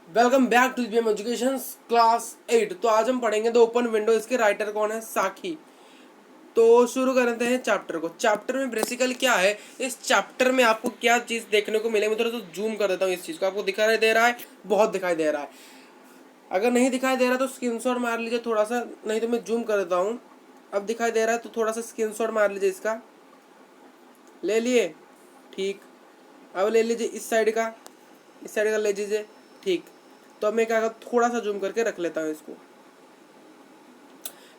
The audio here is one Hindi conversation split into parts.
Welcome back to BM education class 8। तो आज हम पढ़ेंगे द ओपन विंडो। इसके राइटर कौन है? साखी। तो शुरू करते हैं चैप्टर को। चैप्टर में बेसिकली क्या है, इस चैप्टर में आपको क्या चीज़ देखने को मिलेगी। मैं थोड़ा सा जूम कर देता हूँ इस चीज़ को। आपको दिखाई दे रहा है? बहुत दिखाई दे रहा है। अगर नहीं दिखाई दे रहा तो स्क्रीनशॉट मार लीजिए थोड़ा सा, नहीं तो मैं जूम कर देता हूँ। अब दिखाई दे रहा है तो थोड़ा सा स्क्रीनशॉट मार लीजिए इसका। ले लिए? ठीक। अब ले लीजिए इस साइड का ले लीजिए। ठीक। तो अब मैं क्या करता, थोड़ा सा जूम करके रख लेता हूँ इसको।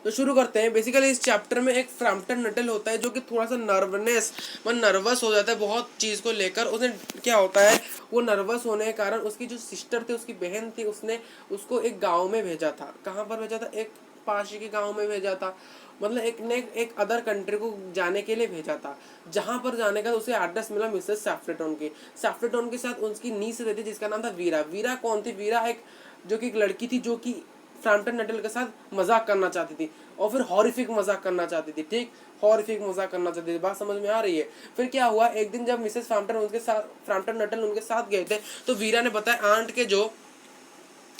तो शुरू करते हैं। बेसिकली इस चैप्टर में एक फ्रैम्पटन नटल होता है जो कि थोड़ा सा नर्वस हो जाता है बहुत चीज़ को लेकर। उसने क्या होता है, वो नर्वस होने के कारण उसकी जो सिस्टर थी, उसकी बहन थी, उसने उसको एक गांव में भेजा था। कहाँ पर भेजा था? एक पास के गांव में भेजा था। मतलब एक अदर कंट्री को जाने के लिए भेजा था, जहाँ पर जाने का उसे एड्रेस मिला मिसेस सैफ्रेटन की। सैफ्रेटन के साथ उसकी नीस रहती जिसका नाम था वीरा। वीरा कौन थी? वीरा एक जो कि एक लड़की थी जो कि फ्रैम्पटन नटल के साथ मजाक करना चाहती थी, और फिर हॉरिफिक मजाक करना चाहती थी। ठीक, हॉरिफिक मजाक करना चाहती थी। बात समझ में आ रही है? फिर क्या हुआ, एक दिन जब मिसेस फ्रैम्पटन नटल उनके साथ गए थे, तो वीरा ने बताया आंट के जो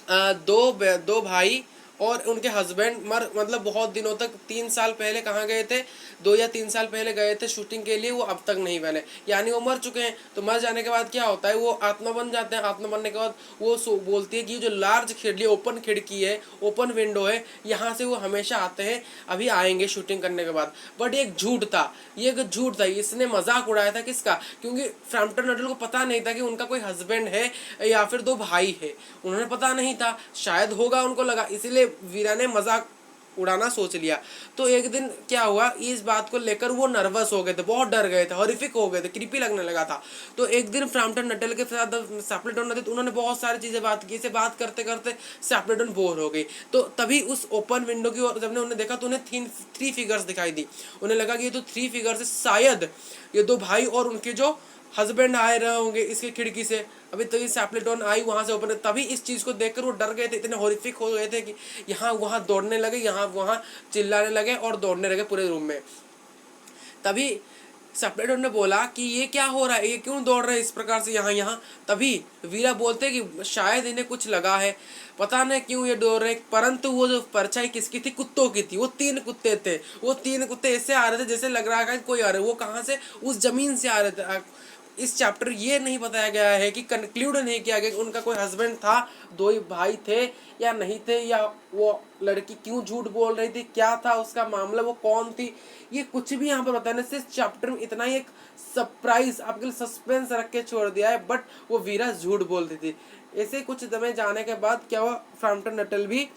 दो भाई और उनके हस्बैंड मतलब बहुत दिनों तक 3 साल पहले कहाँ गए थे, 2 या 3 साल पहले गए थे शूटिंग के लिए, वो अब तक नहीं बने, यानी वो मर चुके हैं। तो मर जाने के बाद क्या होता है, वो आत्मा बन जाते हैं। आत्मा बनने के बाद वो बोलती है कि जो लार्ज खिड़की, ओपन खिड़की है, ओपन विंडो है, यहाँ से वो हमेशा आते हैं, अभी आएंगे शूटिंग करने के बाद। बट ये एक झूठ था, ये एक झूठ था। इसने मजाक उड़ाया था किसका? क्योंकि फ्रैम्पटन नटल को पता नहीं था कि उनका कोई हस्बैंड है या फिर 2 भाई है। उन्हें पता नहीं था, शायद होगा, उनको लगा, इसीलिए वीरा ने मजाक उड़ाना सोच लिया। तो एक दिन क्या हुआ, इस बात को लेकर वो नर्वस हो गए थे, बहुत डर गए थे, हॉरिफिक हो गए थे, क्रीपी लगने लगा था। तो एक दिन फ्रैम्पटन नटल के साथ सैप्लेटन थे, तो उन्होंने बहुत सारी चीजें बात की। इसे बात करते करते सैप्लेटन बोर हो गई। तो तभी उस ओपन विंडो की ओर जब उन्हें देखा तो उन्हें थ्री फिगर्स दिखाई दी। उन्हें लगा कि ये तो 3 फिगर्स है, शायद ये 2 भाई और उनके जो हस्बैंड आए रहे होंगे इसकी खिड़की से। अभी तो ये सैप्लेटन आई वहां से ओपन। तभी इस चीज को देखकर वो डर गए थे, इतने हॉरिफिक हो गए थे कि यहाँ वहां दौड़ने लगे, यहाँ वहां चिल्लाने लगे और दौड़ने लगे पूरे रूम में। तभी सैप्लेटन ने बोला कि ये क्या हो रहा है, ये क्यों दौड़ रहे हैं इस प्रकार से यहाँ यहाँ। तभी वीरा बोलते कि शायद इन्हें कुछ लगा है, पता नहीं क्यों ये दौड़ रहे। परंतु वो जो परछाई किसकी थी? कुत्तों की थी। वो 3 कुत्ते थे। वो 3 कुत्ते ऐसे आ रहे थे जैसे लग रहा है कोई आ रहे। वो कहाँ से? उस जमीन से आ रहे थे। इस चैप्टर ये नहीं बताया गया है कि कंक्लूड नहीं किया गया कि उनका कोई हस्बैंड था, 2 ही भाई थे या नहीं थे, या वो लड़की क्यों झूठ बोल रही थी, क्या था उसका मामला, वो कौन थी, ये कुछ भी यहाँ पर बताने से चैप्टर में इतना ही एक सरप्राइज आपके लिए सस्पेंस रख के छोड़ दिया है। बट वो वीरा झूठ बोलती थी। ऐसे कुछ समय जाने के बाद क्या हुआ, फ्रैम्पटन नटल भी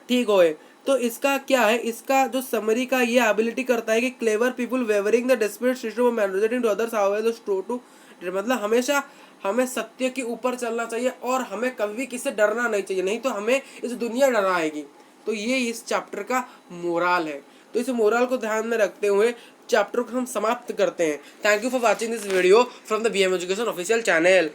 ठीक होए। तो इसका क्या है, इसका जो समरी का ये एबिलिटी करता है कि clever people wavering the desperate system of managing to others however the straw to, मतलब हमेशा हमें सत्य के ऊपर चलना चाहिए और हमें कभी भी किसी से डरना नहीं चाहिए, नहीं तो हमें इस दुनिया डराएगी। तो ये इस चैप्टर का मोरल है। तो इस मोरल को ध्यान में रखते हुए चैप्टर को हम समाप्त करते हैं। Thank you for watching this video from the BM education official channel.